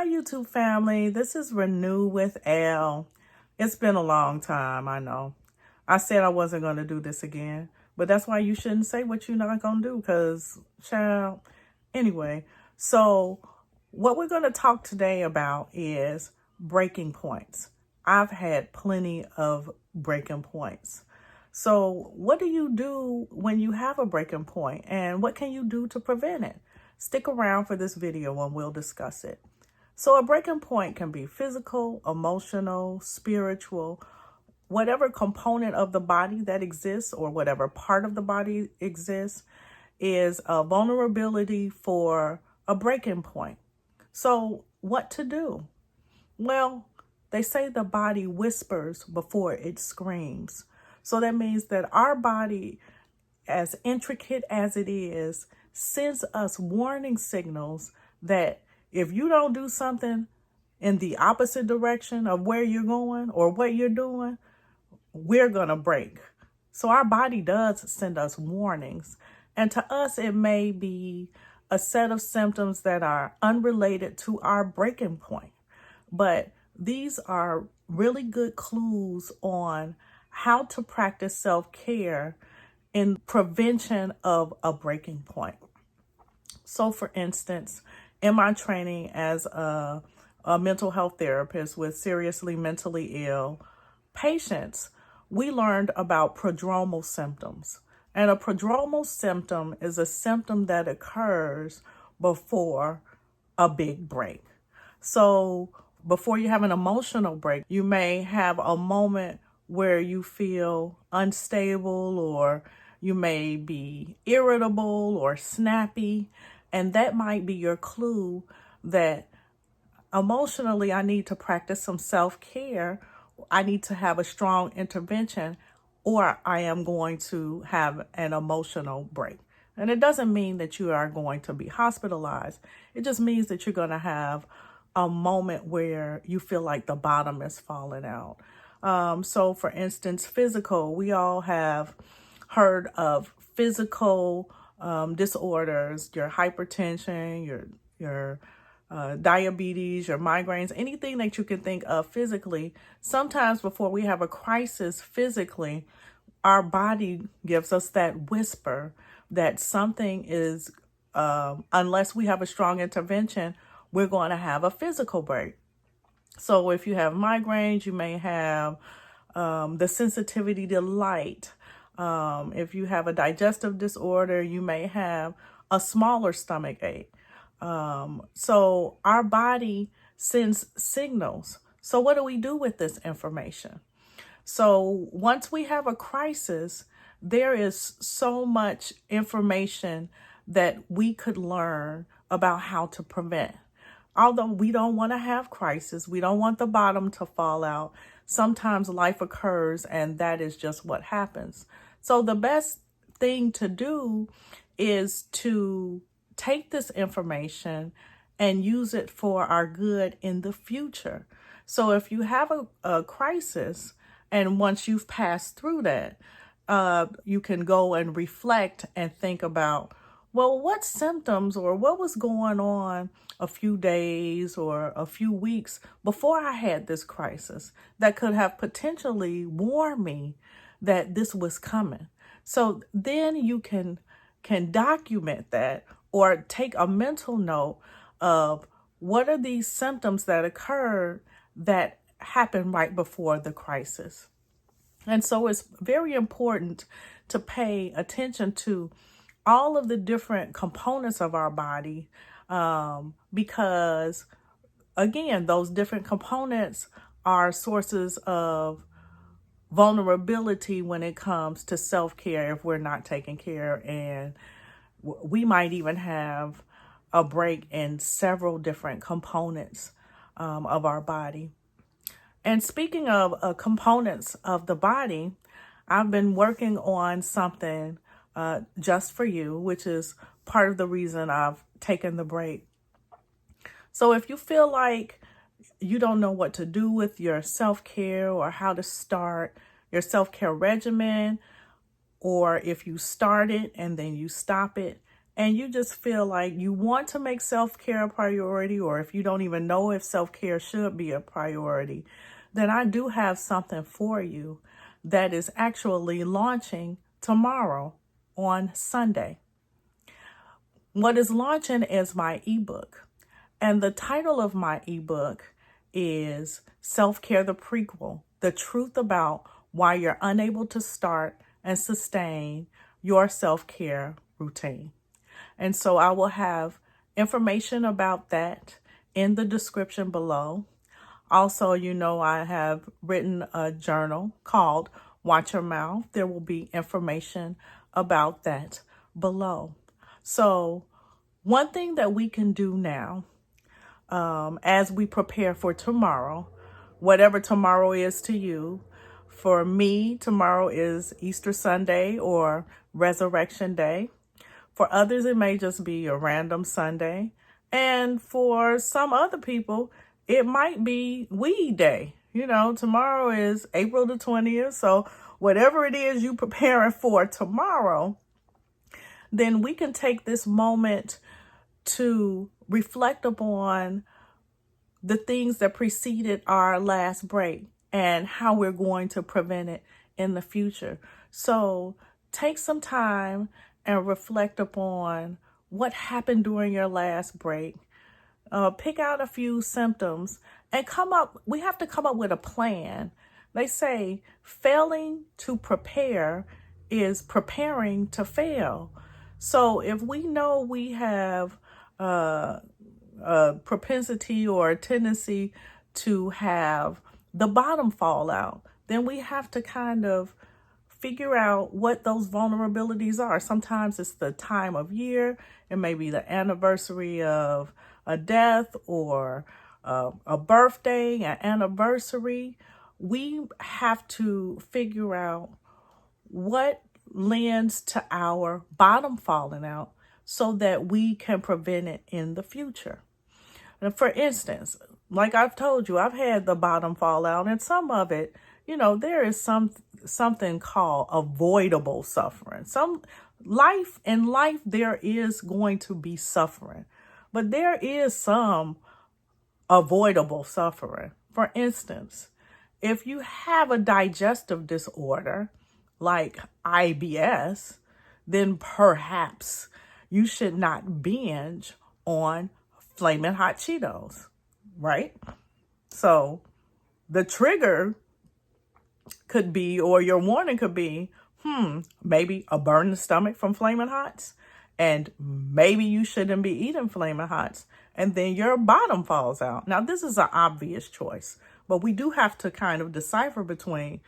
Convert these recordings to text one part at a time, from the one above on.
YouTube family. This is ReNewWithElle. It's been a long time, I know. I said I wasn't going to do this again, but that's why you shouldn't say what you're not going to do, because, child, anyway. So what we're going to talk today about is breaking points. I've had plenty of breaking points. So what do you do when you have a breaking point, and what can you do to prevent it? Stick around for this video and we'll discuss it. So a breaking point can be physical, emotional, spiritual, whatever component of the body that exists or whatever part of the body exists is a vulnerability for a breaking point. So what to do? Well, they say the body whispers before it screams. So that means that our body, as intricate as it is, sends us warning signals that if you don't do something in the opposite direction of where you're going or what you're doing, we're going to break. So our body does send us warnings. And to us, it may be a set of symptoms that are unrelated to our breaking point. But these are really good clues on how to practice self-care in prevention of a breaking point. So for instance, in my training as a mental health therapist with seriously mentally ill patients, we learned about prodromal symptoms. And a prodromal symptom is a symptom that occurs before a big break. So before you have an emotional break, you may have a moment where you feel unstable, or you may be irritable or snappy. And that might be your clue that emotionally I need to practice some self-care. I need to have a strong intervention, or I am going to have an emotional break. And it doesn't mean that you are going to be hospitalized. It just means that you're going to have a moment where you feel like the bottom is falling out. So for instance, physical, we all have heard of physical disorders, your hypertension, your diabetes, your migraines, anything that you can think of physically. Sometimes before we have a crisis physically, our body gives us that whisper that something is, unless we have a strong intervention, we're going to have a physical break. So if you have migraines, you may have the sensitivity to light. If you have a digestive disorder, you may have a smaller stomach ache. So our body sends signals. So what do we do with this information? So once we have a crisis, there is so much information that we could learn about how to prevent. Although we don't want to have crisis, we don't want the bottom to fall out. Sometimes life occurs and that is just what happens. So the best thing to do is to take this information and use it for our good in the future. So if you have a crisis, and once you've passed through that, you can go and reflect and think about, well, what symptoms or what was going on a few days or a few weeks before I had this crisis that could have potentially warned me that this was coming. So then you can document that or take a mental note of what are these symptoms that occurred that happened right before the crisis. And so it's very important to pay attention to all of the different components of our body, because, again, those different components are sources of vulnerability when it comes to self-care if we're not taking care. And we might even have a break in several different components of our body. And speaking of components of the body, I've been working on something just for you, which is part of the reason I've taken the break. So if you feel like you don't know what to do with your self-care or how to start your self-care regimen, or if you start it and then you stop it and you just feel like you want to make self-care a priority, or if you don't even know if self-care should be a priority, then I do have something for you that is actually launching tomorrow on Sunday. What is launching is my ebook. And the title of my ebook is Self-Care the Prequel, the truth about why you're unable to start and sustain your self-care routine. And so I will have information about that in the description below. Also, I have written a journal called Watch Your Mouth. There will be information about that below. So one thing that we can do now, as we prepare for tomorrow, whatever tomorrow is to you. For me, tomorrow is Easter Sunday or Resurrection Day. For others, it may just be a random Sunday. And for some other people, it might be Weed Day. Tomorrow is April the 20th. So whatever it is you preparing for tomorrow, then we can take this moment to reflect upon the things that preceded our last break and how we're going to prevent it in the future. So take some time and reflect upon what happened during your last break. Pick out a few symptoms and we have to come up with a plan. They say failing to prepare is preparing to fail. So if we know we have a propensity or a tendency to have the bottom fall out, then we have to kind of figure out what those vulnerabilities are. Sometimes it's the time of year. It may be the anniversary of a death or a birthday, an anniversary. We have to figure out what lends to our bottom falling out so that we can prevent it in the future. And for instance, like I've told you, I've had the bottom fall out, and some of it, there is something called avoidable suffering. In life, there is going to be suffering, but there is some avoidable suffering. For instance, if you have a digestive disorder like IBS, then perhaps you should not binge on Flaming Hot Cheetos, right? So the trigger could be, or your warning could be, maybe a burning stomach from Flaming Hots, and maybe you shouldn't be eating Flaming Hots, and then your bottom falls out. Now, this is an obvious choice, but we do have to kind of decipher between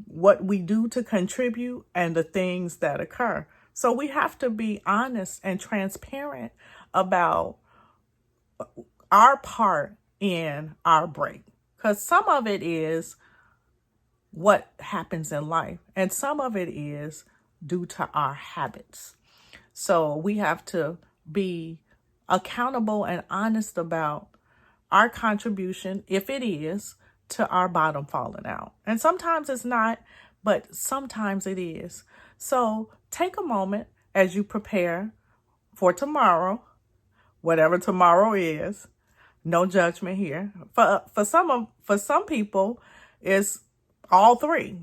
what we do to contribute and the things that occur. So we have to be honest and transparent about our part in our break, because some of it is what happens in life, and some of it is due to our habits. So we have to be accountable and honest about our contribution, if it is, to our bottom falling out. And sometimes it's not, but sometimes it is. So take a moment as you prepare for tomorrow, whatever tomorrow is. No judgment here. For some people, it's all three,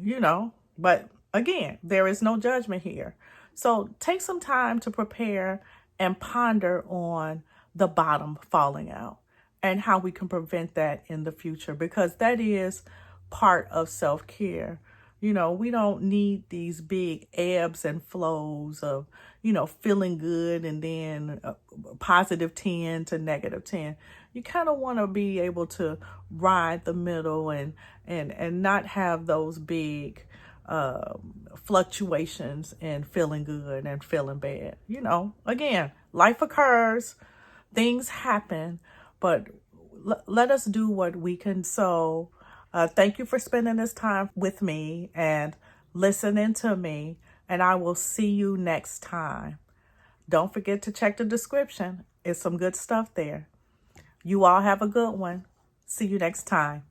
But again, there is no judgment here. So take some time to prepare and ponder on the bottom falling out and how we can prevent that in the future, because that is part of self-care. We don't need these big ebbs and flows of, feeling good and then positive 10 to negative 10. You kind of want to be able to ride the middle and not have those big fluctuations in feeling good and feeling bad. Again, life occurs, things happen, but let us do what we can. So thank you for spending this time with me and listening to me, and I will see you next time. Don't forget to check the description. It's some good stuff there. You all have a good one. See you next time.